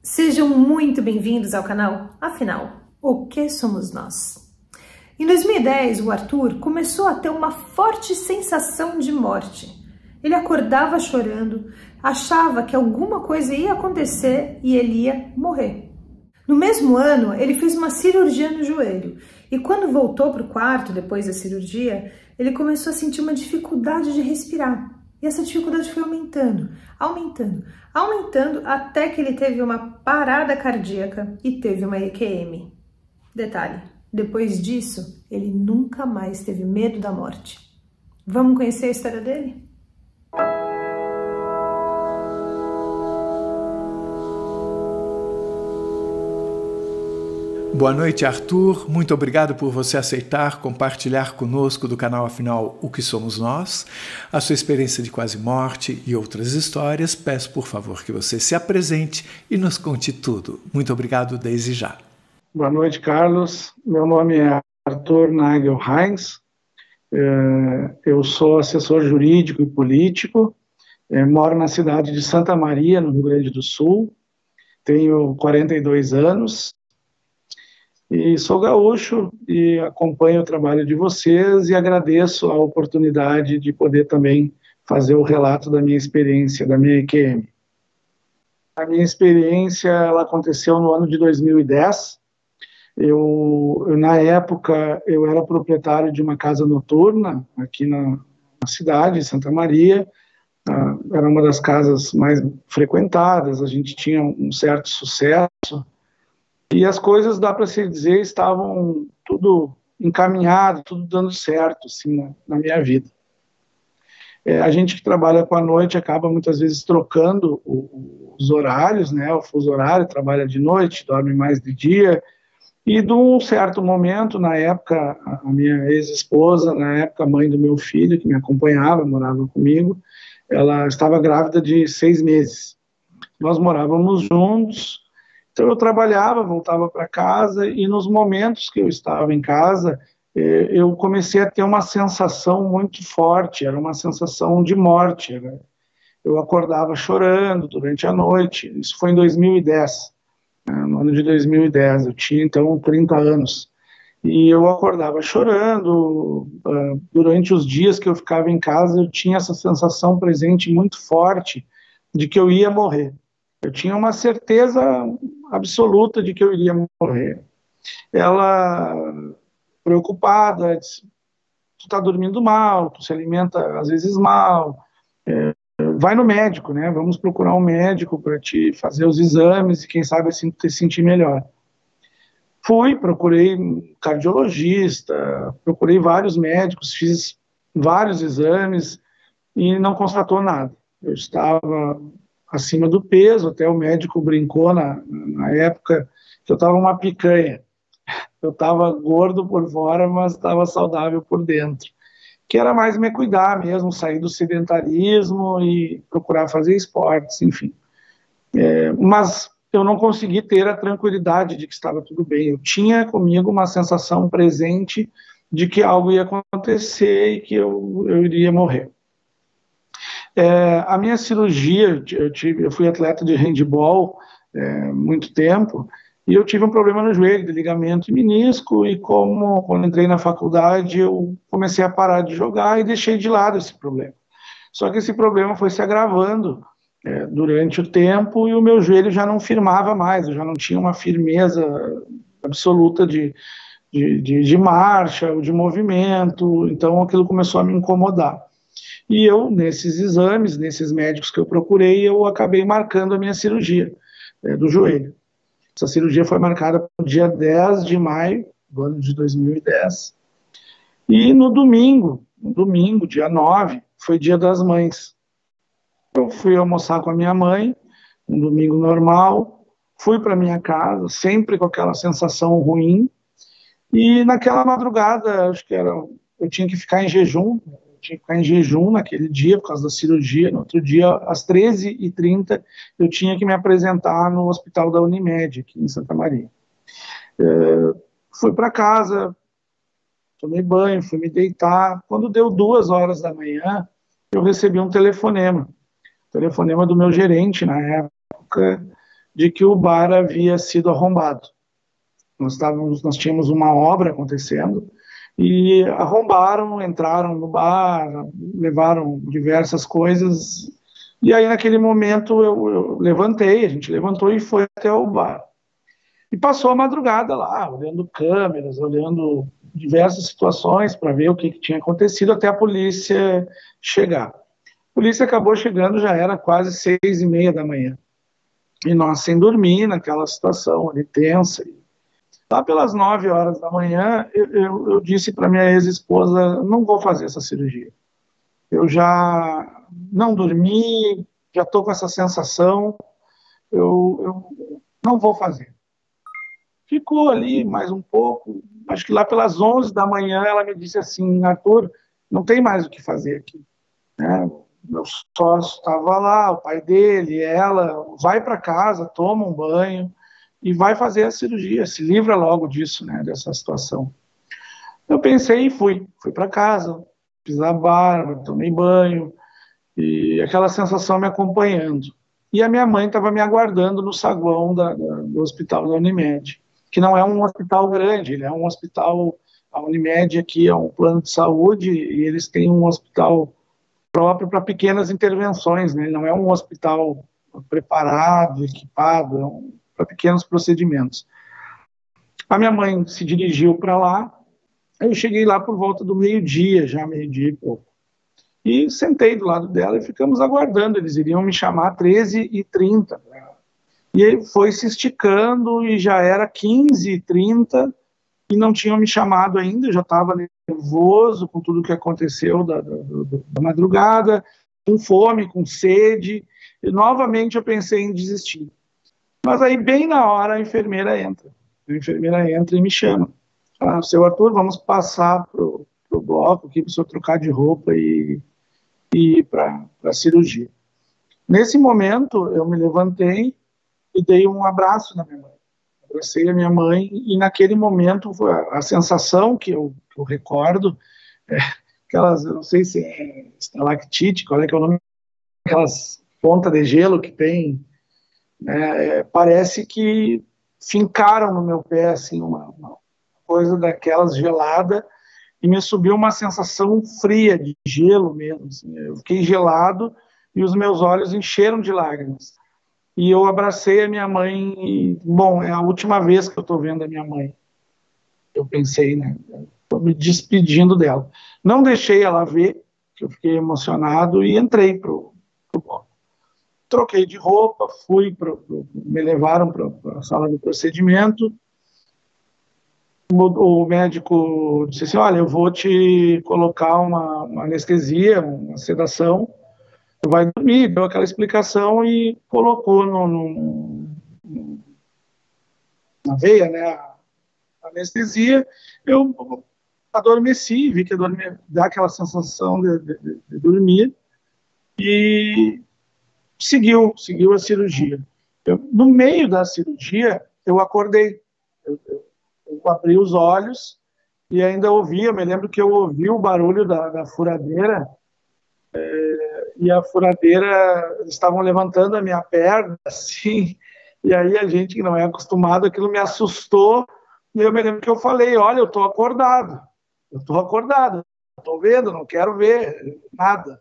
Sejam muito bem-vindos ao canal. Afinal, o que somos nós? Em 2010, o Arthur começou a ter uma forte sensação de morte. Ele acordava chorando, achava que alguma coisa ia acontecer e ele ia morrer. No mesmo ano, ele fez uma cirurgia no joelho e quando voltou para o quarto depois da cirurgia, ele começou a sentir uma dificuldade de respirar. E essa dificuldade foi aumentando, até que ele teve uma parada cardíaca e teve uma EQM. Detalhe, depois disso, ele nunca mais teve medo da morte. Vamos conhecer a história dele? Boa noite, Arthur. Muito obrigado por você aceitar compartilhar conosco do canal Afinal O que Somos Nós, a sua experiência de quase morte e outras histórias. Peço, por favor, que você se apresente e nos conte tudo. Muito obrigado desde já. Boa noite, Carlos. Meu nome é Arthur Nagel Heinz. Eu sou assessor jurídico e político. Moro na cidade de Santa Maria, no Rio Grande do Sul. Tenho 42 anos. E sou gaúcho e acompanho o trabalho de vocês e agradeço a oportunidade de poder também fazer o relato da minha experiência, da minha EQM. A minha experiência ela aconteceu no ano de 2010. Na época, eu era proprietário de uma casa noturna aqui na cidade, Santa Maria. Era uma das casas mais frequentadas, a gente tinha um certo sucesso. E as coisas, dá para se dizer, estavam tudo encaminhado, tudo dando certo, assim, na minha vida. A gente que trabalha com a noite acaba muitas vezes trocando os horários, né, o fuso horário, trabalha de noite, dorme mais de dia, e de um certo momento, na época, a minha ex-esposa, na época a mãe do meu filho, que me acompanhava, morava comigo, ela estava grávida de 6 meses. Nós morávamos juntos. Então eu trabalhava, voltava para casa e nos momentos que eu estava em casa, eu comecei a ter uma sensação muito forte, era uma sensação de morte. Eu acordava chorando durante a noite, isso foi em 2010, no ano de 2010, eu tinha então 30 anos. E eu acordava chorando, durante os dias que eu ficava em casa, eu tinha essa sensação presente muito forte de que eu ia morrer. Eu tinha uma certeza absoluta de que eu iria morrer. Ela, preocupada, disse, tu está dormindo mal, tu se alimenta às vezes mal, vai no médico, né? Vamos procurar um médico para te fazer os exames e quem sabe assim tu te sentir melhor. Procurei um cardiologista, procurei vários médicos, fiz vários exames e não constatou nada. Eu estava acima do peso, até o médico brincou na época que eu estava uma picanha. Eu estava gordo por fora, mas estava saudável por dentro. Que era mais me cuidar mesmo, sair do sedentarismo e procurar fazer esportes, enfim. Mas eu não consegui ter a tranquilidade de que estava tudo bem. Eu tinha comigo uma sensação presente de que algo ia acontecer e que eu iria morrer. A minha cirurgia, eu fui atleta de handebol muito tempo, e eu tive um problema no joelho, de ligamento e menisco, e quando entrei na faculdade, eu comecei a parar de jogar e deixei de lado esse problema. Só que esse problema foi se agravando durante o tempo, e o meu joelho já não firmava mais, eu já não tinha uma firmeza absoluta de marcha, ou de movimento, então aquilo começou a me incomodar. E eu, nesses exames, nesses médicos que eu procurei, eu acabei marcando a minha cirurgia do joelho. Essa cirurgia foi marcada para o dia 10 de maio do ano de 2010. E no domingo, dia 9, foi dia das mães. Eu fui almoçar com a minha mãe, um domingo normal, fui para minha casa, sempre com aquela sensação ruim, e naquela madrugada, acho que eu tinha que ficar em jejum, naquele dia, por causa da cirurgia. No outro dia, às 13h30, eu tinha que me apresentar no hospital da Unimed, aqui em Santa Maria. Fui para casa, tomei banho, fui me deitar. Quando deu 2 horas da manhã, eu recebi um telefonema do meu gerente, na época, de que o bar havia sido arrombado. Nós tínhamos uma obra acontecendo e arrombaram, entraram no bar, levaram diversas coisas. E aí, naquele momento, eu levantei, a gente levantou e foi até o bar. E passou a madrugada lá, olhando câmeras, olhando diversas situações para ver o que tinha acontecido, até a polícia chegar. A polícia acabou chegando, já era quase 6h30 da manhã. E nós sem dormir, naquela situação ali tensa. Lá pelas 9 horas da manhã, eu disse para minha ex-esposa, não vou fazer essa cirurgia. Eu já não dormi, já estou com essa sensação, eu não vou fazer. Ficou ali mais um pouco, acho que lá pelas 11 da manhã ela me disse assim, Arthur, não tem mais o que fazer aqui. Né? Meu sócio estava lá, o pai dele, ela, vai para casa, toma um banho e vai fazer a cirurgia, se livra logo disso, né, dessa situação. Eu pensei e fui para casa, fiz a barba, tomei banho, e aquela sensação me acompanhando. E a minha mãe estava me aguardando no saguão do hospital da Unimed, que não é um hospital grande, ele é um hospital, a Unimed aqui é um plano de saúde, e eles têm um hospital próprio para pequenas intervenções, né? Não é um hospital preparado, equipado, para pequenos procedimentos. A minha mãe se dirigiu para lá, eu cheguei lá por volta do meio-dia, já meio-dia e pouco. E sentei do lado dela e ficamos aguardando, eles iriam me chamar às 13h30. E ele foi se esticando e já era 15h30 e não tinham me chamado ainda, eu já estava nervoso com tudo que aconteceu da madrugada, com fome, com sede, e novamente eu pensei em desistir. Mas aí, bem na hora, a enfermeira entra e me chama. Fala, seu Arthur, vamos passar pro bloco aqui para o senhor trocar de roupa e ir para a cirurgia. Nesse momento, eu me levantei e dei um abraço na minha mãe. Abracei a minha mãe e naquele momento a sensação que eu recordo aquelas, eu não sei se é estalactite, qual é que é o nome, aquelas pontas de gelo que tem, né, parece que fincaram no meu pé assim uma coisa daquelas gelada e me subiu uma sensação fria de gelo mesmo, assim. Eu fiquei gelado e os meus olhos encheram de lágrimas. E eu abracei a minha mãe e, bom, é a última vez que eu estou vendo a minha mãe. Eu pensei, né? Estou me despedindo dela. Não deixei ela ver, que eu fiquei emocionado, e entrei pro bloco. Troquei de roupa, me levaram para a sala de procedimento. O médico disse assim, olha, eu vou te colocar uma anestesia, uma sedação, tu vai dormir, deu aquela explicação e colocou na veia, né, a anestesia. Eu adormeci, vi que dá aquela sensação de dormir e seguiu a cirurgia. No meio da cirurgia, eu acordei, eu abri os olhos e ainda ouvi, eu me lembro que eu ouvi o barulho da furadeira, e a furadeira, eles estavam levantando a minha perna, assim, e aí a gente que não é acostumado, aquilo me assustou, e eu me lembro que eu falei, olha, eu estou acordado, estou vendo, não quero ver nada.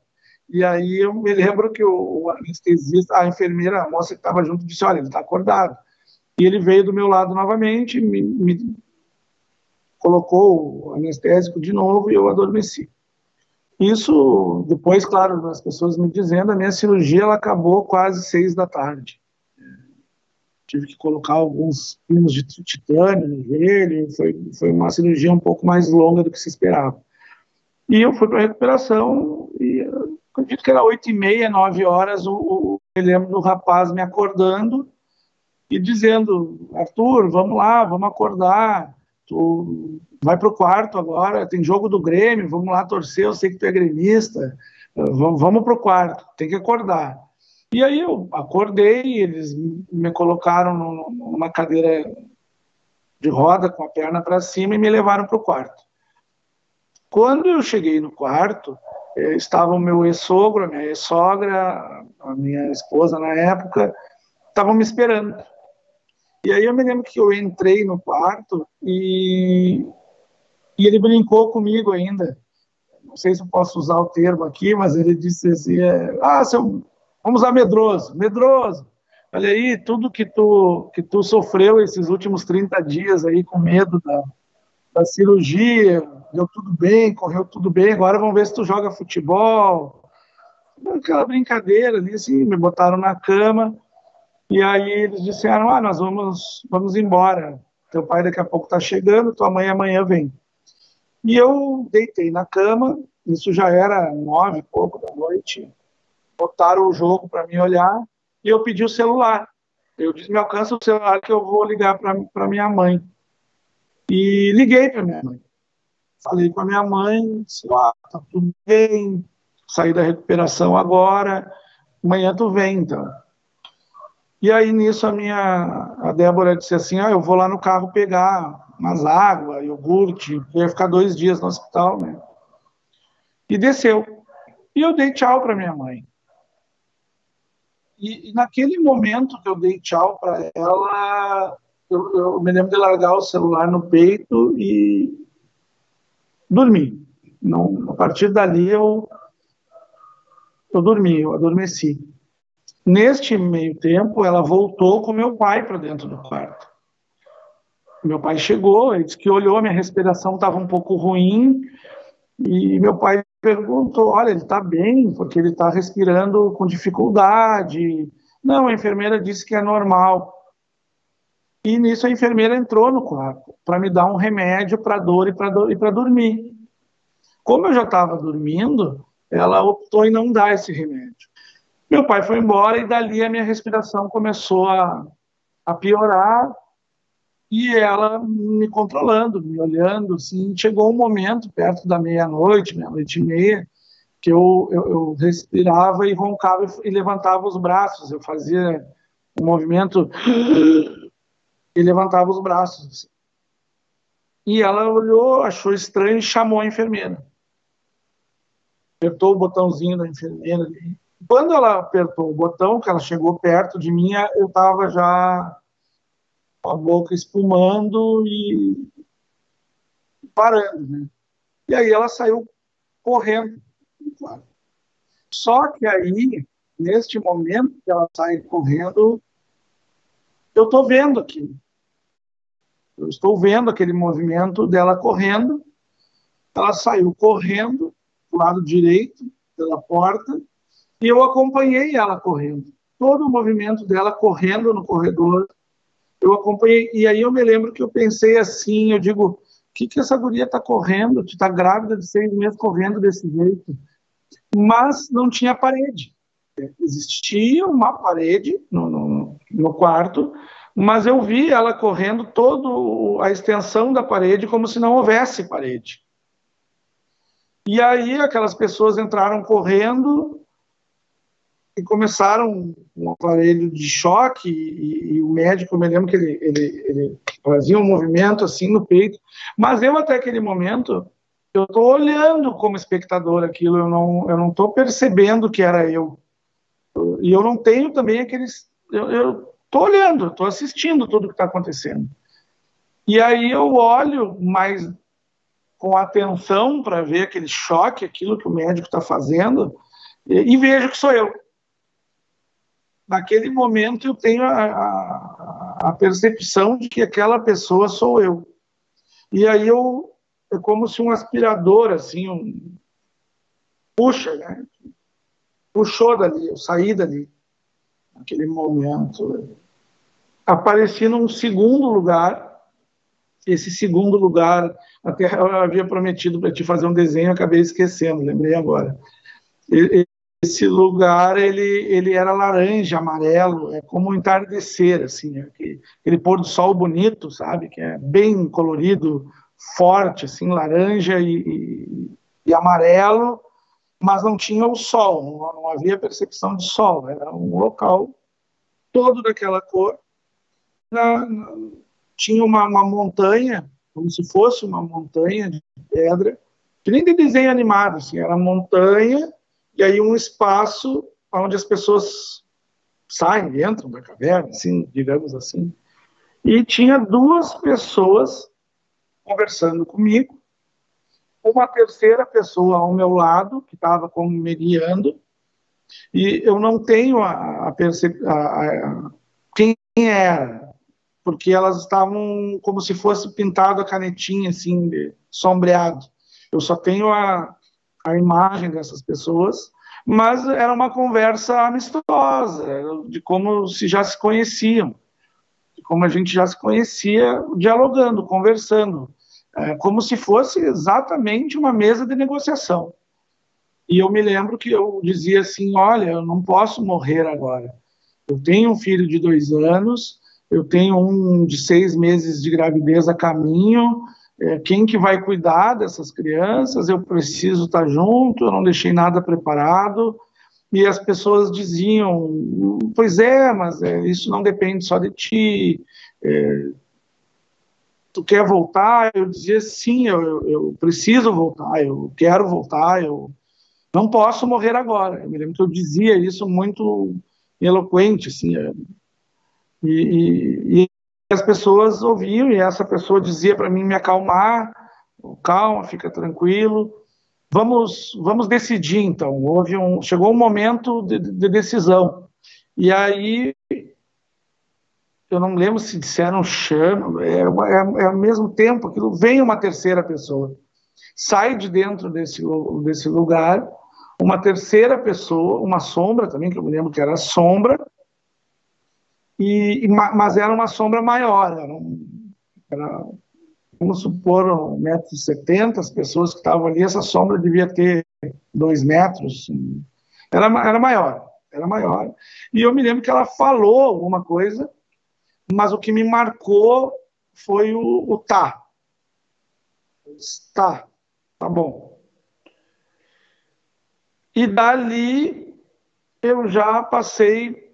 E aí eu me lembro que o anestesista, a enfermeira, a moça que estava junto, disse, olha, ele está acordado. E ele veio do meu lado novamente, me colocou o anestésico de novo e eu adormeci. Isso, depois, claro, as pessoas me dizendo, a minha cirurgia ela acabou quase 6 da tarde. Tive que colocar alguns pinos de titânio no joelho, foi uma cirurgia um pouco mais longa do que se esperava. E eu fui para a recuperação e acredito que era 8h30, 9 horas, eu lembro do rapaz me acordando e dizendo, Arthur, vamos lá, vamos acordar, tu vai para o quarto agora, tem jogo do Grêmio, vamos lá torcer, eu sei que tu é gremista, vamos para o quarto, tem que acordar. E aí eu acordei, eles me colocaram numa cadeira de roda com a perna para cima e me levaram para o quarto. Quando eu cheguei no quarto, estava o meu ex-sogro, a minha ex-sogra, a minha esposa na época, estavam me esperando. E aí eu me lembro que eu entrei no quarto e ele brincou comigo ainda. Não sei se eu posso usar o termo aqui, mas ele disse assim, vamos usar medroso, medroso. Olha aí, tudo que tu sofreu esses últimos 30 dias aí com medo da cirurgia, deu tudo bem, correu tudo bem, agora vamos ver se tu joga futebol. Aquela brincadeira ali, assim, me botaram na cama, e aí eles disseram, nós vamos embora, teu pai daqui a pouco tá chegando, tua mãe amanhã vem. E eu deitei na cama, isso já era 9 e pouco da noite, botaram o jogo para mim olhar, e eu pedi o celular. Eu disse, me alcança o celular que eu vou ligar para minha mãe. E liguei para minha mãe. Falei com a minha mãe, disse, tá tudo bem, saí da recuperação agora, amanhã tu vem, então. E aí, nisso, a Débora disse assim, eu vou lá no carro pegar umas águas, iogurte, eu ia ficar 2 dias no hospital, né? E desceu. E eu dei tchau para minha mãe. E naquele momento que eu dei tchau para ela, eu me lembro de largar o celular no peito e dormi. Não, a partir dali eu dormi, eu adormeci. Neste meio tempo, ela voltou com meu pai para dentro do quarto. Meu pai chegou, ele disse que olhou, minha respiração estava um pouco ruim, e meu pai perguntou, olha, ele está bem, porque ele está respirando com dificuldade. Não, a enfermeira disse que é normal. E nisso a enfermeira entrou no quarto para me dar um remédio para dor e para dormir. Como eu já estava dormindo, ela optou em não dar esse remédio. Meu pai foi embora e dali a minha respiração começou a piorar e ela me controlando, me olhando, assim. Chegou um momento, perto da meia-noite, meia-noite e meia, que eu respirava e roncava e levantava os braços. Eu fazia um movimento e levantava os braços. Assim. E ela olhou, achou estranho e chamou a enfermeira. Apertou o botãozinho da enfermeira ali. Quando ela apertou o botão, que ela chegou perto de mim, eu estava já com a boca espumando e parando, né? E aí ela saiu correndo. Só que aí, neste momento que ela sai correndo, eu estou vendo aquilo. Eu estou vendo aquele movimento dela correndo. Ela saiu correndo do lado direito pela porta e eu acompanhei ela correndo. Todo o movimento dela correndo no corredor, eu acompanhei. E aí eu me lembro que eu pensei assim, eu digo, o que essa guria está correndo? Tu está grávida de 6 meses correndo desse jeito. Mas não tinha parede. Existia uma parede no quarto, mas eu vi ela correndo toda a extensão da parede como se não houvesse parede. E aí aquelas pessoas entraram correndo e começaram um aparelho de choque e o médico, eu me lembro que ele fazia um movimento assim no peito, mas eu até aquele momento, eu estou olhando como espectador aquilo, eu não estou percebendo que era eu. E eu não tenho também aqueles... Eu estou olhando, estou assistindo tudo que está acontecendo. E aí eu olho mais com atenção para ver aquele choque, aquilo que o médico está fazendo, e vejo que sou eu. Naquele momento eu tenho a percepção de que aquela pessoa sou eu. E aí é como se um aspirador, assim, puxa, né? Puxou dali, eu saí dali. Naquele momento. Apareci num segundo lugar. Esse segundo lugar, até eu havia prometido para te fazer um desenho, acabei esquecendo, lembrei agora. Esse lugar, ele era laranja, amarelo, é como um entardecer, assim, aquele pôr do sol bonito, sabe, que é bem colorido, forte, assim, laranja e amarelo, mas não tinha o sol, não havia percepção de sol, era um local todo daquela cor. Tinha uma montanha, como se fosse uma montanha de pedra, que nem de desenho animado, assim, era montanha, e aí um espaço onde as pessoas saem, entram da caverna, assim, digamos assim. E tinha duas pessoas conversando comigo, uma terceira pessoa ao meu lado, que estava como mediando, e eu não tenho quem era, porque elas estavam como se fosse pintado a canetinha, assim, sombreado. Eu só tenho a imagem dessas pessoas, mas era uma conversa amistosa, de como se já se conheciam, de como a gente já se conhecia, dialogando, conversando, como se fosse exatamente uma mesa de negociação. E eu me lembro que eu dizia assim, olha, eu não posso morrer agora. Eu tenho um filho de 2 anos, eu tenho um de 6 meses de gravidez a caminho, quem que vai cuidar dessas crianças? Eu preciso estar junto, eu não deixei nada preparado. E as pessoas diziam, pois é, mas isso não depende só de ti, tu quer voltar? Eu dizia, sim, eu preciso voltar, eu quero voltar, eu não posso morrer agora. Eu me lembro que eu dizia isso muito eloquente, assim, e as pessoas ouviam, e essa pessoa dizia para mim me acalmar, calma, fica tranquilo, vamos decidir então. Chegou um momento de decisão, e aí eu não lembro se disseram chama, ao mesmo tempo que vem uma terceira pessoa, sai de dentro desse lugar, uma terceira pessoa, uma sombra também, que eu me lembro que era sombra, mas era uma sombra maior, vamos supor, 1,70 m, as pessoas que estavam ali, essa sombra devia ter 2 metros, era maior, era maior. E eu me lembro que ela falou alguma coisa, mas o que me marcou foi o tá. Tá bom. E dali eu já passei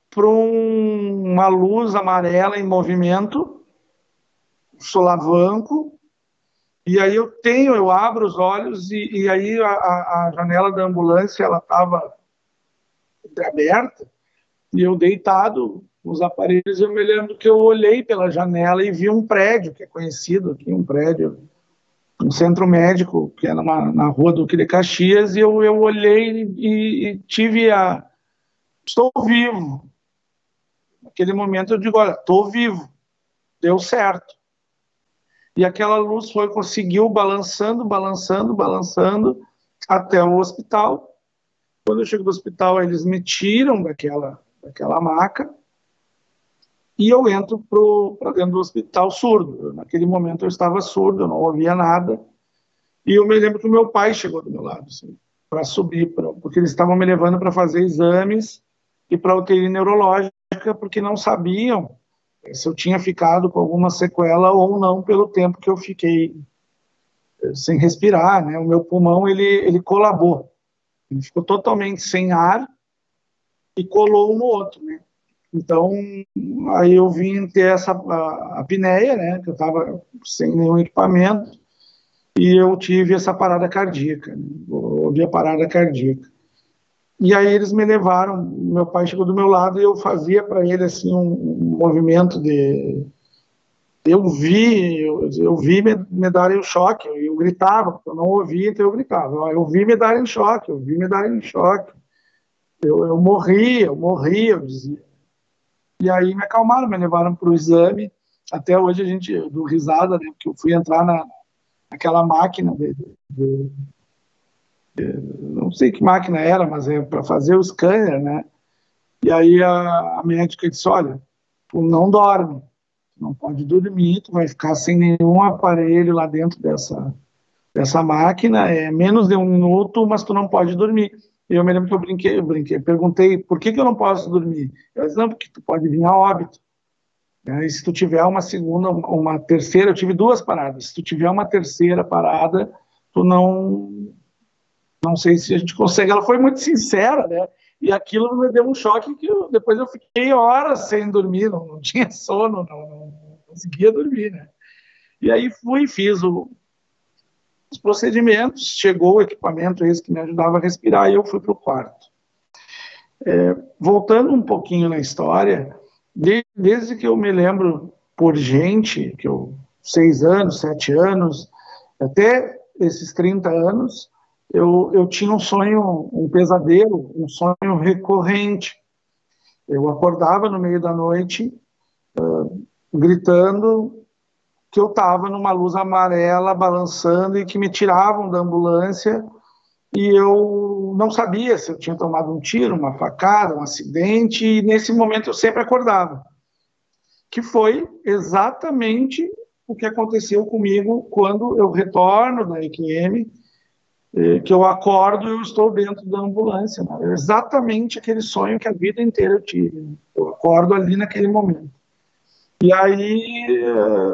por uma luz amarela em movimento, solavanco, e aí eu abro os olhos e aí a janela da ambulância ela estava aberta e eu deitado nos aparelhos. Eu me lembro que eu olhei pela janela e vi um prédio que é conhecido aqui, um centro médico que é na rua Duque de Caxias, e eu olhei e tive estou vivo. Naquele momento eu digo, olha, estou vivo, deu certo. E aquela luz conseguiu balançando até o hospital. Quando eu chego no hospital, eles me tiram daquela maca e eu entro para dentro do hospital surdo. Naquele momento eu estava surdo, eu não ouvia nada. E eu me lembro que o meu pai chegou do meu lado, assim, para subir, porque eles estavam me levando para fazer exames e para UTI neurológica, porque não sabiam se eu tinha ficado com alguma sequela ou não pelo tempo que eu fiquei sem respirar, né? O meu pulmão, ele colabou. Ele ficou totalmente sem ar e colou um no outro, né? Então, aí eu vim ter essa apneia, né? Que eu estava sem nenhum equipamento e eu tive essa parada cardíaca, né? Ouvi a parada cardíaca. E aí eles me levaram, meu pai chegou do meu lado e eu fazia para ele assim um movimento de eu vi me darem um choque, eu gritava, porque eu não ouvia, então eu gritava, eu vi me darem choque, eu vi me darem choque, eu morri, eu dizia. E aí me acalmaram, me levaram para o exame, até hoje a gente deu risada, né, porque eu fui entrar naquela máquina não sei que máquina era, mas é para fazer o scanner, né, e aí a médica disse, olha, tu não dorme, não pode dormir, tu vai ficar sem nenhum aparelho lá dentro dessa máquina, é menos de 1 minuto, mas tu não pode dormir. E eu me lembro que eu brinquei, perguntei, por que eu não posso dormir? Ela disse, não, porque tu pode vir a óbito. E se tu tiver uma segunda, uma terceira, eu tive 2 paradas, se tu tiver uma terceira parada, tu não sei se a gente consegue. Ela foi muito sincera, né? E aquilo me deu um choque que depois eu fiquei horas sem dormir, não tinha sono, não conseguia dormir, né? E aí fiz os procedimentos, chegou o equipamento esse que me ajudava a respirar e eu fui para o quarto. Voltando um pouquinho na história, desde que eu me lembro por gente, 6 anos, 7 anos, até esses 30 anos, eu tinha um sonho, um pesadelo, um sonho recorrente. Eu acordava no meio da noite, gritando que eu estava numa luz amarela balançando e que me tiravam da ambulância, e eu não sabia se eu tinha tomado um tiro, uma facada, um acidente, e nesse momento eu sempre acordava. Que foi exatamente o que aconteceu comigo quando eu retorno da EQM, que eu acordo e eu estou dentro da ambulância. Né? É exatamente aquele sonho que a vida inteira eu tive. Né? Eu acordo ali naquele momento. E aí,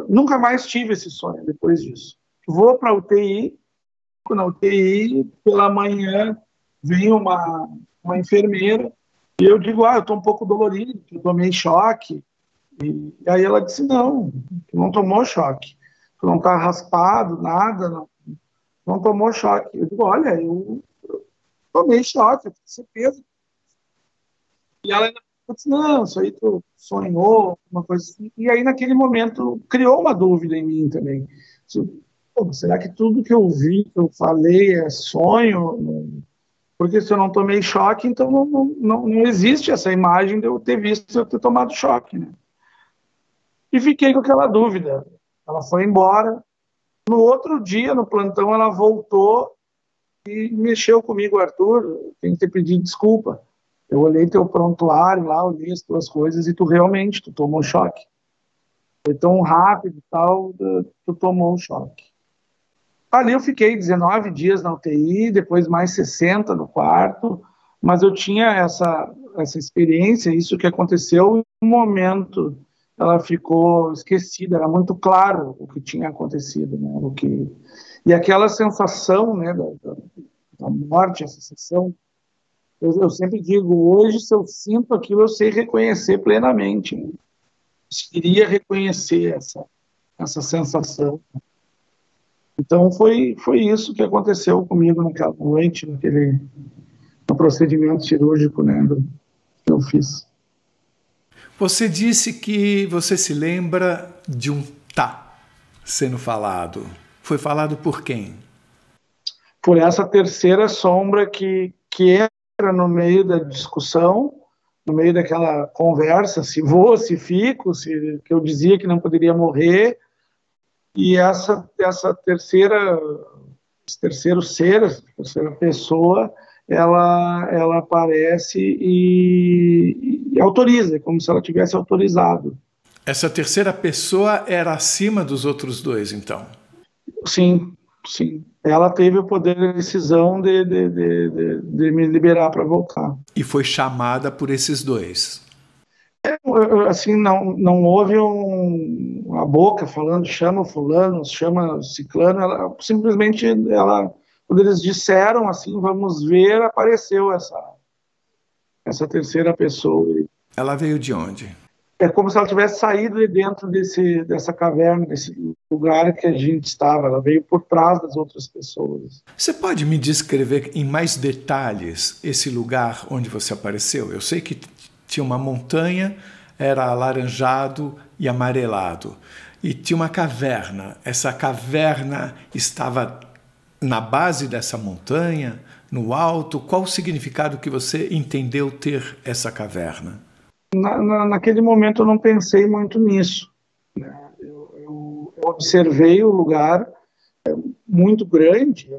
nunca mais tive esse sonho depois disso. Vou para a UTI, na UTI, pela manhã, vem uma enfermeira, e eu digo, eu estou um pouco dolorido, eu tomei choque. E aí ela disse, não, tu não tomou choque, tu não está raspado, nada, não tomou choque. Eu digo, olha, eu tomei choque, eu tenho certeza. E ela ainda disse, não, isso aí tu sonhou, uma coisa assim. E aí naquele momento criou uma dúvida em mim também. Será que tudo que eu vi, que eu falei é sonho? Porque se eu não tomei choque, então não existe essa imagem de eu ter visto, eu ter tomado choque, né? E fiquei com aquela dúvida. Ela foi embora. No outro dia, no plantão, ela voltou e mexeu comigo, Arthur, tem que ter pedido desculpa. Eu olhei teu prontuário lá, olhei as tuas coisas e tu tomou choque. Foi tão rápido e tal, tu tomou um choque. Ali eu fiquei 19 dias na UTI, depois mais 60 no quarto, mas eu tinha essa experiência, isso que aconteceu em um momento. Ela ficou esquecida, era muito claro o que tinha acontecido, né? E aquela sensação, né, da morte, a sensação, eu sempre digo, hoje se eu sinto aquilo, eu sei reconhecer plenamente, né? Eu queria reconhecer essa sensação. Então foi isso que aconteceu comigo naquela noite, no procedimento cirúrgico, né, que eu fiz. Você disse que você se lembra de um tá sendo falado. Foi falado por quem? Por essa terceira sombra que entra no meio da discussão, no meio daquela conversa, se vou, se fico, que eu dizia que não poderia morrer, e esse terceiro ser, essa terceira pessoa, ela aparece e autoriza, como se ela tivesse autorizado. Essa terceira pessoa era acima dos outros dois, então? Sim. Ela teve o poder de decisão de me liberar para voltar. E foi chamada por esses dois? Assim, não houve uma boca falando chama fulano, chama ciclano, simplesmente quando eles disseram assim, vamos ver, apareceu essa terceira pessoa. Ela veio de onde? É como se ela tivesse saído de dentro dessa caverna, desse lugar que a gente estava. Ela veio por trás das outras pessoas. Você pode me descrever em mais detalhes esse lugar onde você apareceu? Eu sei que tinha uma montanha, era alaranjado e amarelado. E tinha uma caverna. Essa caverna estava na base dessa montanha, no alto. Qual o significado que você entendeu ter essa caverna? Naquele momento eu não pensei muito nisso. Eu observei o lugar muito grande,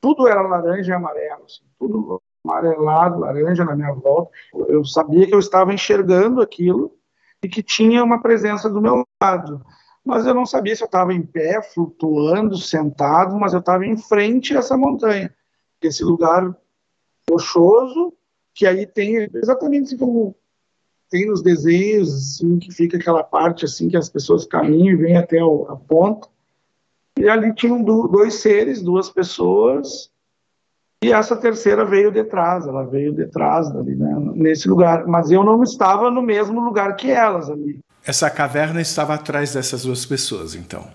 tudo era laranja e amarelo, assim, tudo amarelado, laranja na minha volta. Eu sabia que eu estava enxergando aquilo e que tinha uma presença do meu lado, mas eu não sabia se eu estava em pé, flutuando, sentado, mas eu estava em frente a essa montanha, esse lugar rochoso, que aí tem exatamente assim como tem nos desenhos, assim, que fica aquela parte assim que as pessoas caminham e vêm até a ponta. E ali tinham dois seres, duas pessoas, e essa terceira veio detrás, ela veio detrás dali, né, nesse lugar. Mas eu não estava no mesmo lugar que elas ali. Essa caverna estava atrás dessas duas pessoas, então?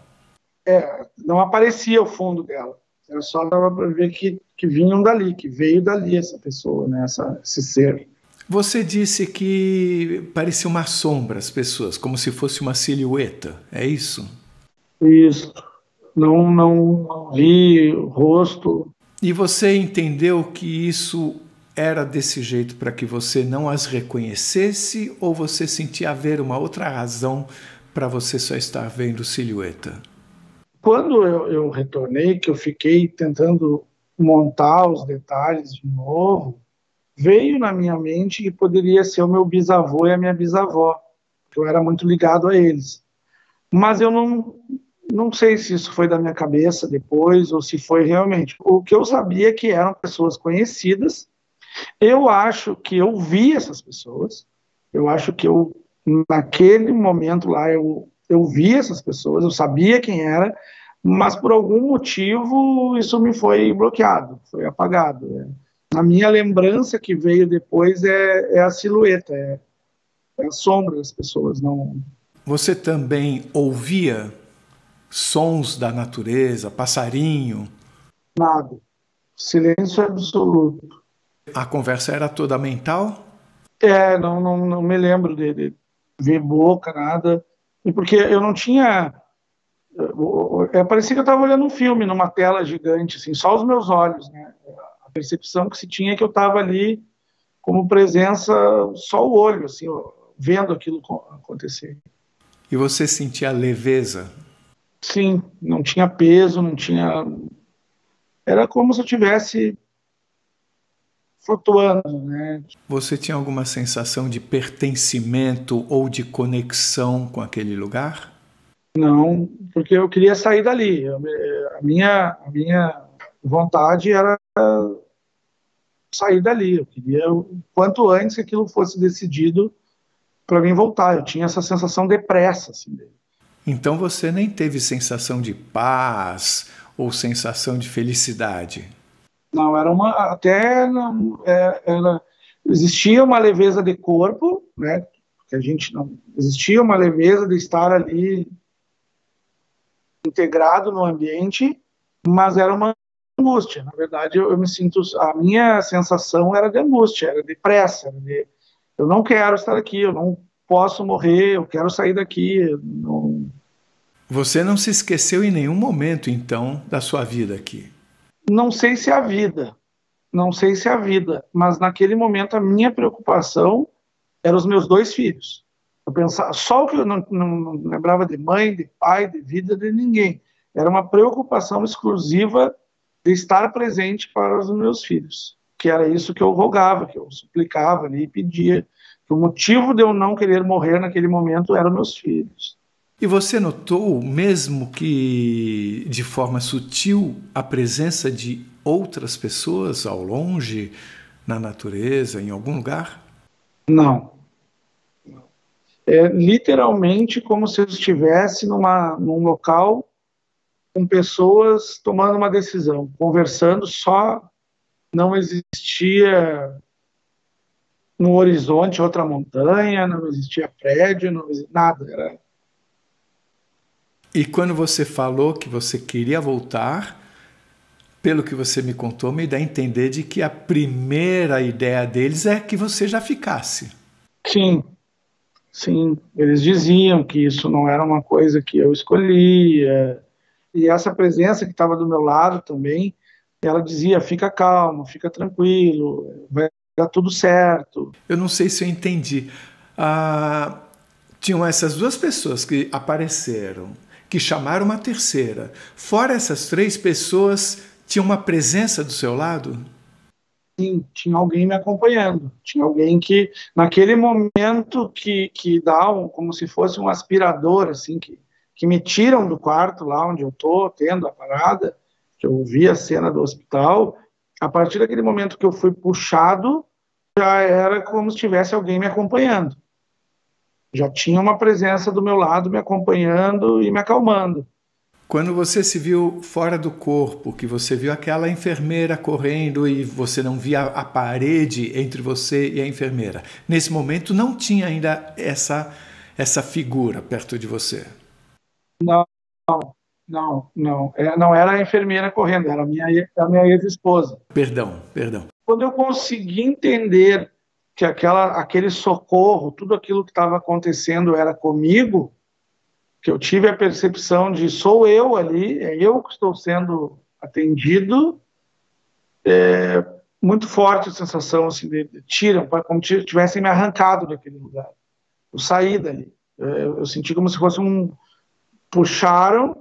Não aparecia o fundo dela. Era só dava para ver que que vinham dali, que veio dali essa pessoa, né, esse ser. Você disse que parecia uma sombra as pessoas, como se fosse uma silhueta, é isso? Isso. Não vi o rosto. E você entendeu que isso era desse jeito para que você não as reconhecesse, ou você sentia haver uma outra razão para você só estar vendo silhueta? Quando eu retornei, que eu fiquei tentando montar os detalhes de novo, veio na minha mente que poderia ser o meu bisavô e a minha bisavó, que eu era muito ligado a eles. Mas eu não sei se isso foi da minha cabeça depois ou se foi realmente. O que eu sabia é que eram pessoas conhecidas. Eu acho que eu vi essas pessoas. Eu acho que naquele momento lá, eu vi essas pessoas, eu sabia quem era, mas por algum motivo isso me foi bloqueado, foi apagado. A minha lembrança que veio depois é a silhueta, é a sombra das pessoas. Não. Você também ouvia sons da natureza, passarinho? Nada. Silêncio absoluto. A conversa era toda mental? Não me lembro de ver boca, nada. E porque eu não tinha. Parecia que eu estava olhando um filme numa tela gigante, assim, só os meus olhos, né? A percepção que se tinha é que eu estava ali como presença, só o olho, assim, vendo aquilo acontecer. E você sentia leveza? Sim, não tinha peso, não tinha. Era como se eu tivesse flutuando, né? Você tinha alguma sensação de pertencimento ou de conexão com aquele lugar? Não, porque eu queria sair dali. A minha vontade era sair dali. Eu queria, quanto antes que aquilo fosse decidido para mim voltar. Eu tinha essa sensação depressa, assim. Então você nem teve sensação de paz ou sensação de felicidade? Não, era uma até não, existia uma leveza de corpo, né? Que a gente não existia uma leveza de estar ali integrado no ambiente, mas era uma angústia. Na verdade, eu me sinto, a minha sensação era de angústia, era de pressa, eu não quero estar aqui, eu não posso morrer, eu quero sair daqui. Você não se esqueceu em nenhum momento, então, da sua vida aqui? Não sei se é a vida, não sei se é a vida, mas naquele momento a minha preocupação eram os meus 2 filhos. Eu pensava, só que eu não lembrava de mãe, de pai, de vida, de ninguém. Era uma preocupação exclusiva de estar presente para os meus filhos, que era isso que eu rogava, que eu suplicava ali e pedia. O motivo de eu não querer morrer naquele momento eram meus filhos. E você notou, mesmo que de forma sutil, a presença de outras pessoas ao longe, na natureza, em algum lugar? Não. É literalmente como se eu estivesse num local com pessoas tomando uma decisão, conversando, só não existia no horizonte outra montanha, não existia prédio, não existia nada. E quando você falou que você queria voltar, pelo que você me contou, me dá a entender de que a primeira ideia deles é que você já ficasse. Sim, sim. Eles diziam que isso não era uma coisa que eu escolhia. E essa presença que estava do meu lado também, ela dizia, fica calmo, fica tranquilo, vai dar tudo certo. Eu não sei se eu entendi. Tinham essas 2 pessoas que apareceram, que chamaram uma terceira. Fora essas 3 pessoas, tinha uma presença do seu lado? Sim, tinha alguém me acompanhando. Tinha alguém que, naquele momento que dá como se fosse um aspirador, assim, que me tiram do quarto lá onde eu estou, tendo a parada, que eu vi a cena do hospital, a partir daquele momento que eu fui puxado, já era como se tivesse alguém me acompanhando. Já tinha uma presença do meu lado me acompanhando e me acalmando. Quando você se viu fora do corpo, que você viu aquela enfermeira correndo e você não via a parede entre você e a enfermeira, nesse momento não tinha ainda essa figura perto de você? Não, Não era a enfermeira correndo, era a minha ex-esposa. Perdão. Quando eu consegui entender que aquele socorro, tudo aquilo que estava acontecendo era comigo, que eu tive a percepção de sou eu ali, é eu que estou sendo atendido, muito forte a sensação assim, tiram, como se tivessem me arrancado daquele lugar. Eu saí dali. Eu senti como se fosse puxaram,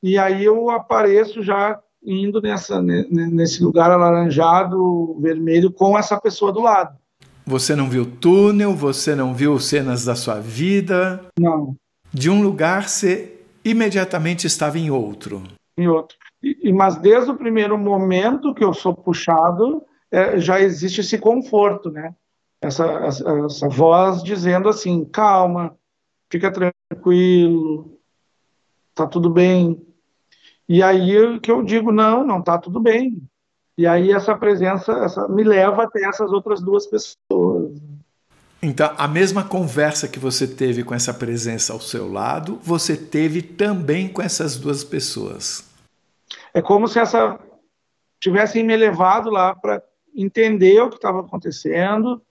e aí eu apareço já indo nesse lugar alaranjado, vermelho, com essa pessoa do lado. Você não viu túnel, você não viu cenas da sua vida? Não. De um lugar, você imediatamente estava em outro. Em outro. Mas desde o primeiro momento que eu sou puxado, já existe esse conforto, né? Essa voz dizendo assim, calma, fica tranquilo, tá tudo bem. E aí que eu digo, não tá tudo bem. E aí essa presença me leva até essas outras duas pessoas. Então, a mesma conversa que você teve com essa presença ao seu lado, você teve também com essas duas pessoas. É como se tivessem me levado lá para entender o que estava acontecendo,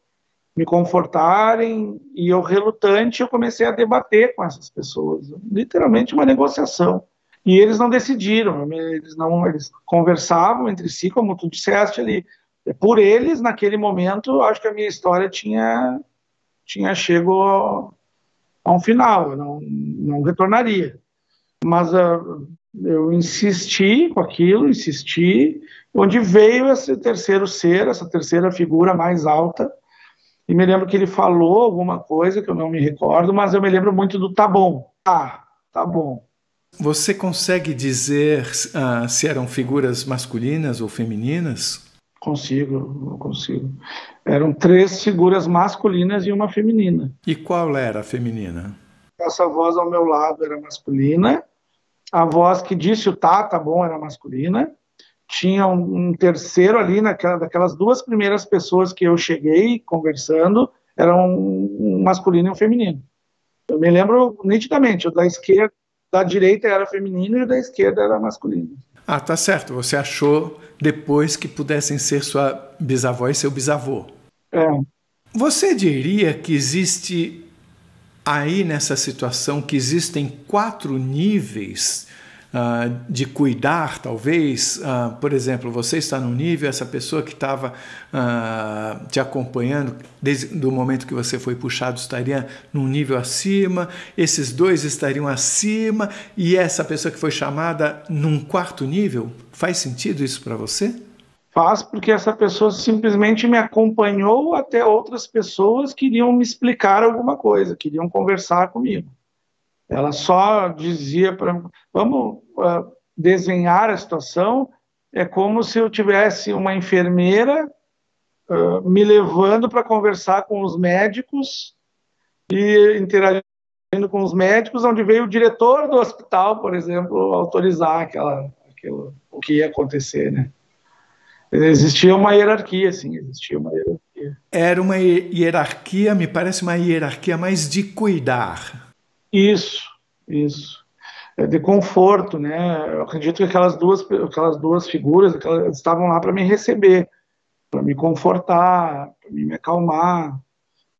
me confortarem, e eu, relutante, eu comecei a debater com essas pessoas. Literalmente uma negociação. E eles não decidiram, eles conversavam entre si, como tu disseste ali. Por eles, naquele momento, acho que a minha história tinha chego a um final, eu não retornaria. Mas eu insisti com aquilo, onde veio esse terceiro ser, essa terceira figura mais alta, e me lembro que ele falou alguma coisa que eu não me recordo, mas eu me lembro muito do tá bom, tá bom. Você consegue dizer se eram figuras masculinas ou femininas? Consigo. Eram 3 figuras masculinas e uma feminina. E qual era a feminina? Essa voz ao meu lado era masculina, a voz que disse o tá bom, era masculina. Tinha um terceiro ali, daquelas 2 primeiras pessoas que eu cheguei conversando, eram um masculino e um feminino. Eu me lembro nitidamente, o da direita era feminino e o da esquerda era masculino. Tá certo. Você achou depois que pudessem ser sua bisavó e seu bisavô. Você diria que existe aí nessa situação, que existem 4 níveis de cuidar, talvez? Por exemplo, você está num nível, essa pessoa que estava te acompanhando desde o momento que você foi puxado estaria num nível acima, esses 2 estariam acima, e essa pessoa que foi chamada num 4º nível? Faz sentido isso para você? Faz, porque essa pessoa simplesmente me acompanhou até outras pessoas que queriam me explicar alguma coisa, queriam conversar comigo. Ela só dizia para mim, vamos desenhar a situação, é como se eu tivesse uma enfermeira me levando para conversar com os médicos e interagindo com os médicos, onde veio o diretor do hospital, por exemplo, autorizar aquilo, o que ia acontecer, né? Existia uma hierarquia, sim, Era uma hierarquia, me parece uma hierarquia mais de cuidar. Isso. De conforto, né? Eu acredito que aquelas duas figuras estavam lá para me receber, para me confortar, para me acalmar,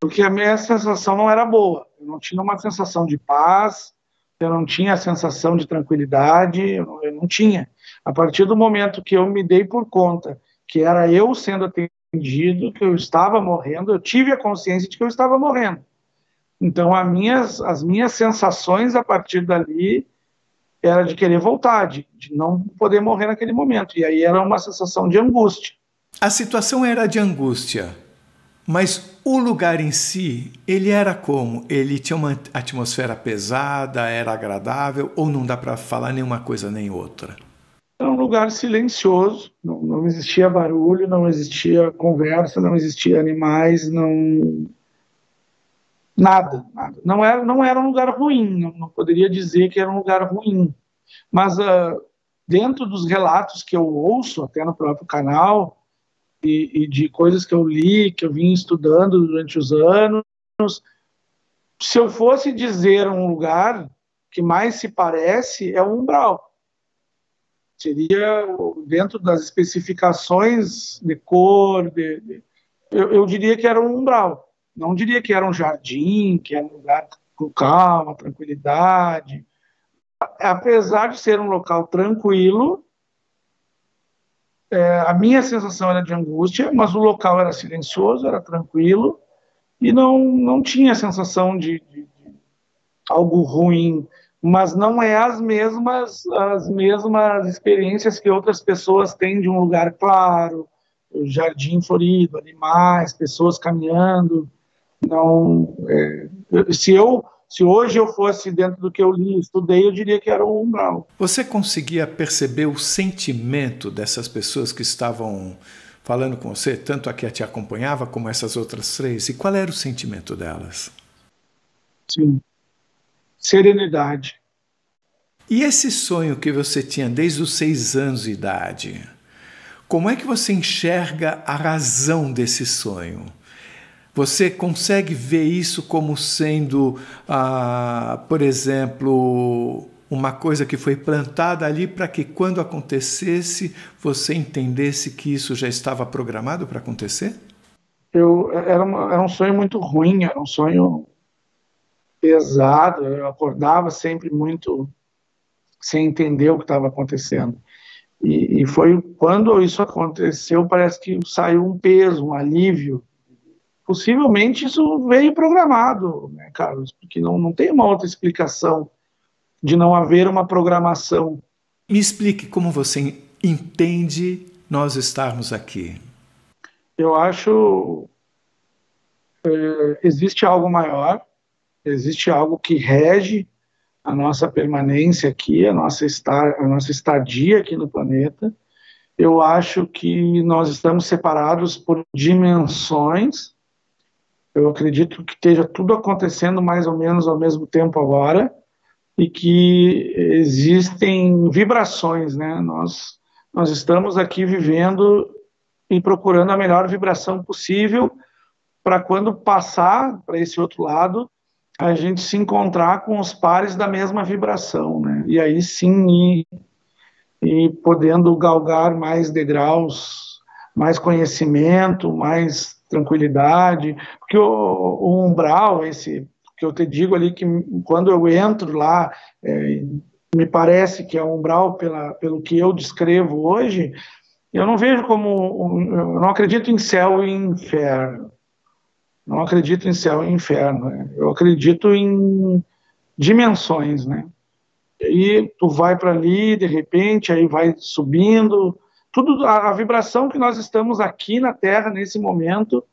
porque a minha sensação não era boa. Eu não tinha uma sensação de paz, eu não tinha a sensação de tranquilidade, eu não tinha. A partir do momento que eu me dei por conta que era eu sendo atendido, que eu estava morrendo, eu tive a consciência de que eu estava morrendo. Então, as minhas sensações a partir dali era de querer voltar, de não poder morrer naquele momento. E aí era uma sensação de angústia. A situação era de angústia, mas o lugar em si, ele era como? Ele tinha uma atmosfera pesada, era agradável, ou não dá para falar nenhuma coisa nem outra? Era um lugar silencioso, não existia barulho, não existia conversa, não existia animais, Nada. Não era um lugar ruim, não poderia dizer que era um lugar ruim. Mas dentro dos relatos que eu ouço, até no próprio canal, e de coisas que eu li, que eu vim estudando durante os anos, se eu fosse dizer um lugar que mais se parece, é o umbral. Seria dentro das especificações de cor, eu diria que era um umbral. Não diria que era um jardim, que era um lugar com calma, tranquilidade. Apesar de ser um local tranquilo, a minha sensação era de angústia, mas o local era silencioso, era tranquilo, e não tinha a sensação de algo ruim, mas não é as mesmas experiências que outras pessoas têm de um lugar claro, jardim florido, animais, pessoas caminhando. Não, se hoje eu fosse dentro do que eu li, estudei, eu diria que era um umbral. Você conseguia perceber o sentimento dessas pessoas que estavam falando com você, tanto a que te acompanhava como essas outras 3? E qual era o sentimento delas? Sim. Serenidade. E esse sonho que você tinha desde os 6 anos de idade, como é que você enxerga a razão desse sonho? Você consegue ver isso como sendo, por exemplo, uma coisa que foi plantada ali para que quando acontecesse, você entendesse que isso já estava programado para acontecer? Era um sonho muito ruim, era um sonho pesado, eu acordava sempre muito sem entender o que estava acontecendo. E foi quando isso aconteceu, parece que saiu um peso, um alívio. Possivelmente isso veio programado, né, Carlos? Porque não tem uma outra explicação de não haver uma programação. Me explique como você entende nós estarmos aqui. Eu acho existe algo maior, existe algo que rege a nossa permanência aqui, a nossa estadia aqui no planeta. Eu acho que nós estamos separados por dimensões. Eu acredito que esteja tudo acontecendo mais ou menos ao mesmo tempo agora e que existem vibrações, né? Nós estamos aqui vivendo e procurando a melhor vibração possível para quando passar para esse outro lado, a gente se encontrar com os pares da mesma vibração, né? E aí sim ir podendo galgar mais degraus, mais conhecimento, mais tranquilidade, porque o umbral, esse que eu te digo ali, que quando eu entro lá, me parece que é um umbral pelo que eu descrevo hoje, eu não vejo como, eu não acredito em céu e inferno, não acredito em céu e inferno, né? Eu acredito em dimensões, né? E tu vai para ali, de repente, aí vai subindo, tudo a vibração que nós estamos aqui na Terra nesse momento,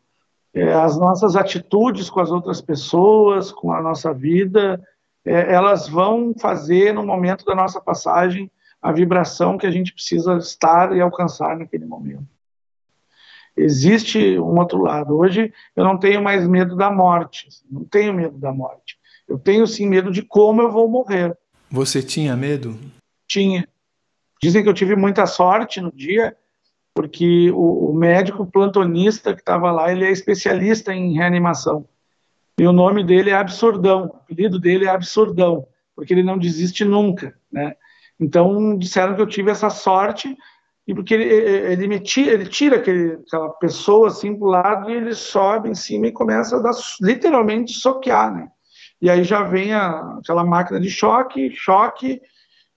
as nossas atitudes com as outras pessoas, com a nossa vida, elas vão fazer no momento da nossa passagem a vibração que a gente precisa estar e alcançar naquele momento. Existe um outro lado. Hoje eu não tenho mais medo da morte, não tenho medo da morte. Eu tenho sim medo de como eu vou morrer. Você tinha medo? Tinha. Dizem que eu tive muita sorte no dia, porque o médico plantonista que estava lá, ele é especialista em reanimação. E o nome dele é Absurdão, o apelido dele é Absurdão, porque ele não desiste nunca, né? Então, disseram que eu tive essa sorte, e porque ele tira aquela pessoa assim para o lado, e ele sobe em cima e começa a dar, literalmente soquear, né? E aí já vem aquela máquina de choque,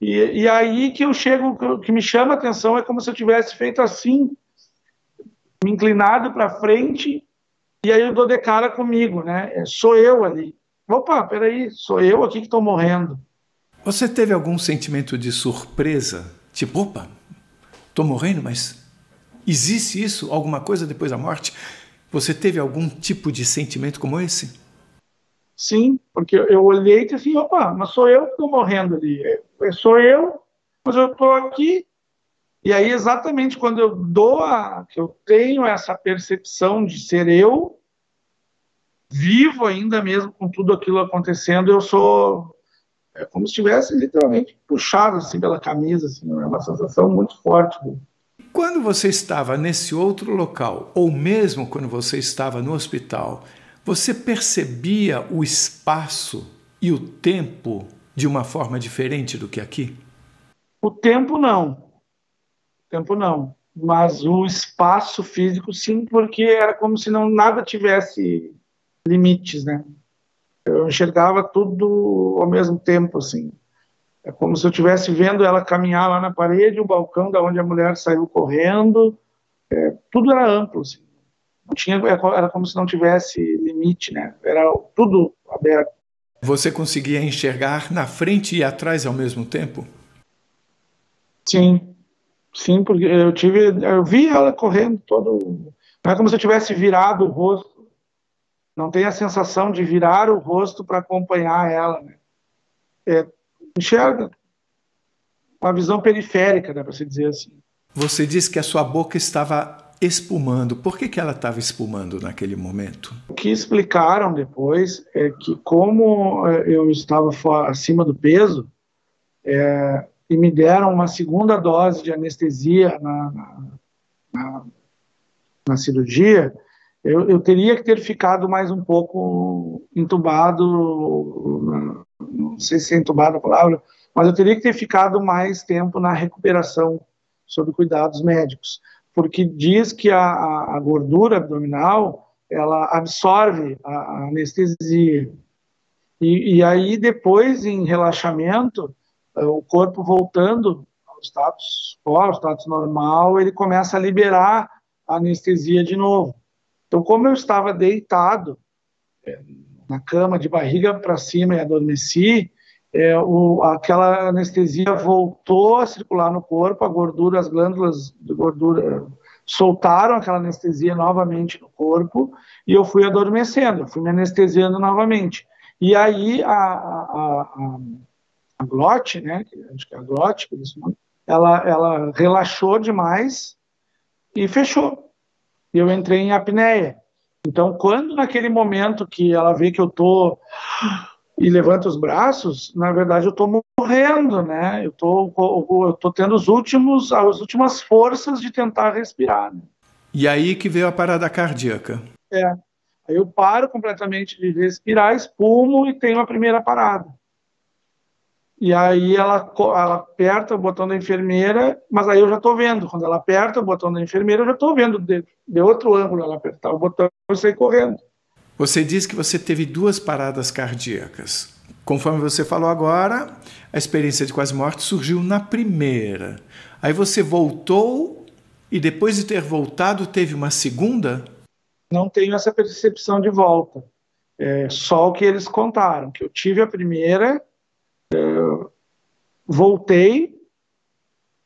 e aí que eu chego, que me chama a atenção é como se eu tivesse feito assim, me inclinado para frente, e aí eu dou de cara comigo, né? Sou eu ali. Opa, peraí, sou eu aqui que estou morrendo. Você teve algum sentimento de surpresa? Tipo, opa, estou morrendo, mas existe isso? Alguma coisa depois da morte? Você teve algum tipo de sentimento como esse? Sim, porque eu olhei e disse assim, opa, mas sou eu que estou morrendo ali. Sou eu, mas eu estou aqui. E aí, exatamente quando que eu tenho essa percepção de ser eu, vivo ainda mesmo com tudo aquilo acontecendo, eu sou como se estivesse literalmente puxado assim pela camisa, assim, é uma sensação muito forte. Quando você estava nesse outro local, ou mesmo quando você estava no hospital, você percebia o espaço e o tempo de uma forma diferente do que aqui? O tempo não. tempo não. Mas o espaço físico, sim, porque era como se não nada tivesse limites, né? Eu enxergava tudo ao mesmo tempo, assim. É como se eu estivesse vendo ela caminhar lá na parede, o balcão da onde a mulher saiu correndo. Tudo era amplo, assim. Não tinha, era como se não tivesse limite, né? Era tudo aberto. Você conseguia enxergar na frente e atrás ao mesmo tempo? Sim, sim, porque eu vi ela correndo todo. Não é como se eu tivesse virado o rosto. Não tem a sensação de virar o rosto para acompanhar ela, né? Enxerga uma visão periférica, dá para se dizer assim. Você disse que a sua boca estava espumando. Por que ela estava espumando naquele momento? O que explicaram depois é que, como eu estava acima do peso, e me deram uma segunda dose de anestesia na cirurgia, eu teria que ter ficado mais um pouco entubado, não sei se é entubado a palavra, mas eu teria que ter ficado mais tempo na recuperação sob cuidados médicos, porque diz que a gordura abdominal, ela absorve a anestesia, e aí depois, em relaxamento, o corpo voltando ao status quo, ao status normal, ele começa a liberar a anestesia de novo. Então, como eu estava deitado na cama, de barriga para cima e adormeci, aquela anestesia voltou a circular no corpo, a gordura, as glândulas de gordura soltaram aquela anestesia novamente no corpo e eu fui adormecendo, eu fui me anestesiando novamente. E aí a glote, né, acho que é a glote, ela relaxou demais e fechou. E eu entrei em apneia. Então, quando naquele momento que ela vê que eu tô e levanta os braços, na verdade eu tô morrendo, né? Eu tô tendo as últimas forças de tentar respirar. Né? E aí que veio a parada cardíaca. Aí eu paro completamente de respirar, espumo e tenho a primeira parada. E aí ela aperta o botão da enfermeira, mas aí eu já estou vendo. Quando ela aperta o botão da enfermeira, eu já estou vendo de outro ângulo ela apertar o botão e eu saí correndo. Você disse que você teve 2 paradas cardíacas. Conforme você falou agora, a experiência de quase morte surgiu na primeira. Aí você voltou e depois de ter voltado teve uma segunda? Não tenho essa percepção de volta. Só o que eles contaram, que eu tive a primeira, voltei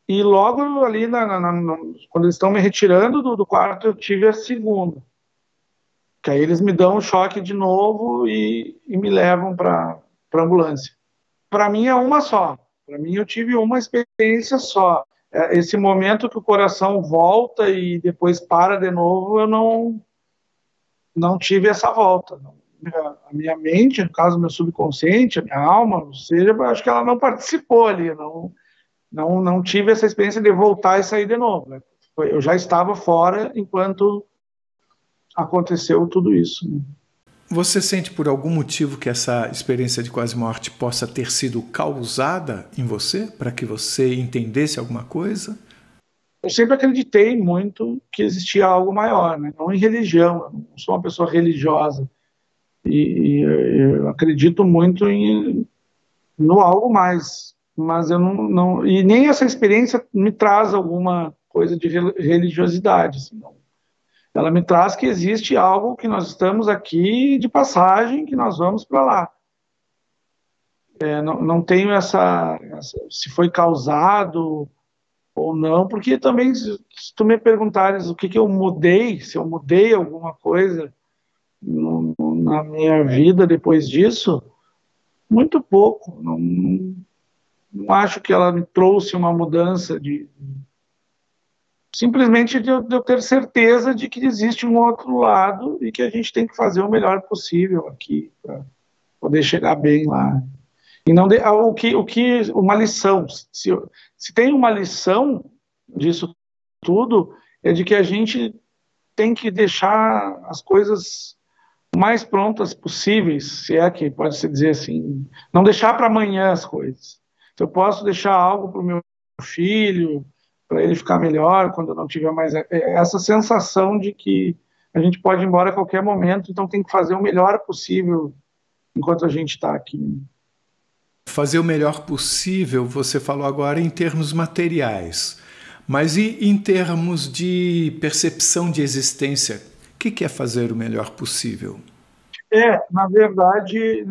e logo ali, quando eles estão me retirando do quarto, eu tive a segunda. Que aí eles me dão um choque de novo e me levam para a ambulância. Para mim é uma só. Para mim eu tive uma experiência só. Esse momento que o coração volta e depois para de novo, eu não tive essa volta. A minha mente, no caso, meu subconsciente, a minha alma, ou seja, acho que ela não participou ali, não tive essa experiência de voltar e sair de novo. Né? Eu já estava fora enquanto aconteceu tudo isso. Né? Você sente por algum motivo que essa experiência de quase morte possa ter sido causada em você, para que você entendesse alguma coisa? Eu sempre acreditei muito que existia algo maior, né? Não em religião, eu não sou uma pessoa religiosa. E eu acredito muito no algo mais, mas eu não. E nem essa experiência me traz alguma coisa de religiosidade. Assim, não. Ela me traz que existe algo que nós estamos aqui de passagem, que nós vamos para lá. Não tenho se foi causado ou não, porque também, se tu me perguntares o que eu mudei, se eu mudei alguma coisa na minha vida depois disso, muito pouco. Não acho que ela me trouxe uma mudança simplesmente de eu ter certeza de que existe um outro lado e que a gente tem que fazer o melhor possível aqui para poder chegar bem lá. E não uma lição. Se tem uma lição disso tudo, é de que a gente tem que deixar as coisas mais prontas possíveis, se é que pode se dizer assim. Não deixar para amanhã as coisas. Se eu posso deixar algo para o meu filho, para ele ficar melhor quando eu não tiver mais essa sensação de que a gente pode ir embora a qualquer momento, então tem que fazer o melhor possível enquanto a gente está aqui. Fazer o melhor possível, você falou agora em termos materiais, mas e em termos de percepção de existência? O que é fazer o melhor possível? Na verdade,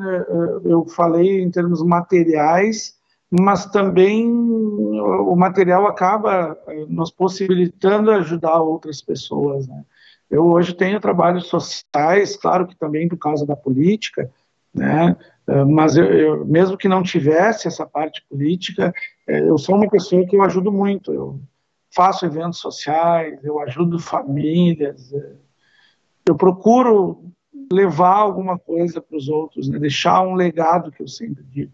eu falei em termos materiais, mas também o material acaba nos possibilitando ajudar outras pessoas, né? Eu hoje tenho trabalhos sociais, claro que também por causa da política, né? Mas eu, mesmo que não tivesse essa parte política, eu sou uma pessoa que eu ajudo muito. Eu faço eventos sociais, eu ajudo famílias, eu procuro levar alguma coisa para os outros, né? Deixar um legado, que eu sempre digo.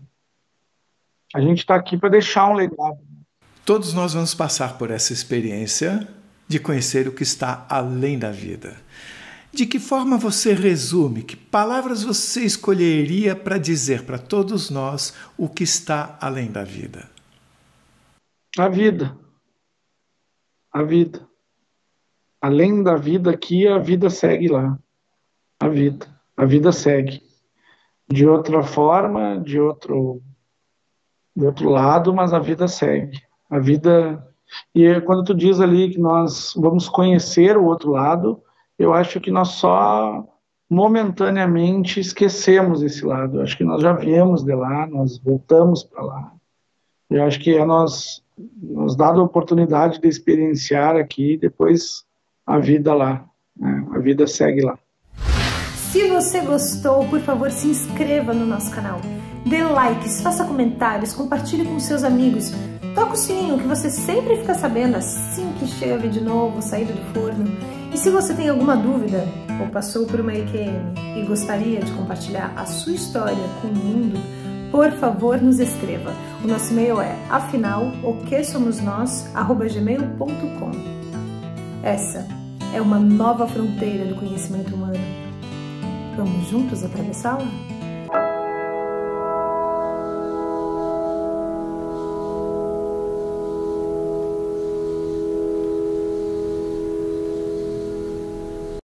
A gente está aqui para deixar um legado. Todos nós vamos passar por essa experiência de conhecer o que está além da vida. De que forma você resume, que palavras você escolheria para dizer para todos nós o que está além da vida? A vida. A vida. Além da vida aqui, a vida segue lá. A vida. A vida segue. De outra forma, de outro lado, mas a vida segue. A vida... E quando tu diz ali que nós vamos conhecer o outro lado, eu acho que nós só momentaneamente esquecemos esse lado. Eu acho que nós já viemos de lá, nós voltamos para lá. Eu acho que é nos dado a oportunidade de experienciar aqui, depois a vida lá, né? A vida segue lá. Se você gostou, por favor, se inscreva no nosso canal. Dê likes, faça comentários, compartilhe com seus amigos. Toca o sininho que você sempre fica sabendo assim que chega vídeo novo, saído do forno. E se você tem alguma dúvida ou passou por uma EQM e gostaria de compartilhar a sua história com o mundo, por favor, nos escreva. O nosso e-mail é afinal-o-que-somos-nós@gmail.com. Essa é uma nova fronteira do conhecimento humano. Vamos juntos atravessá-la?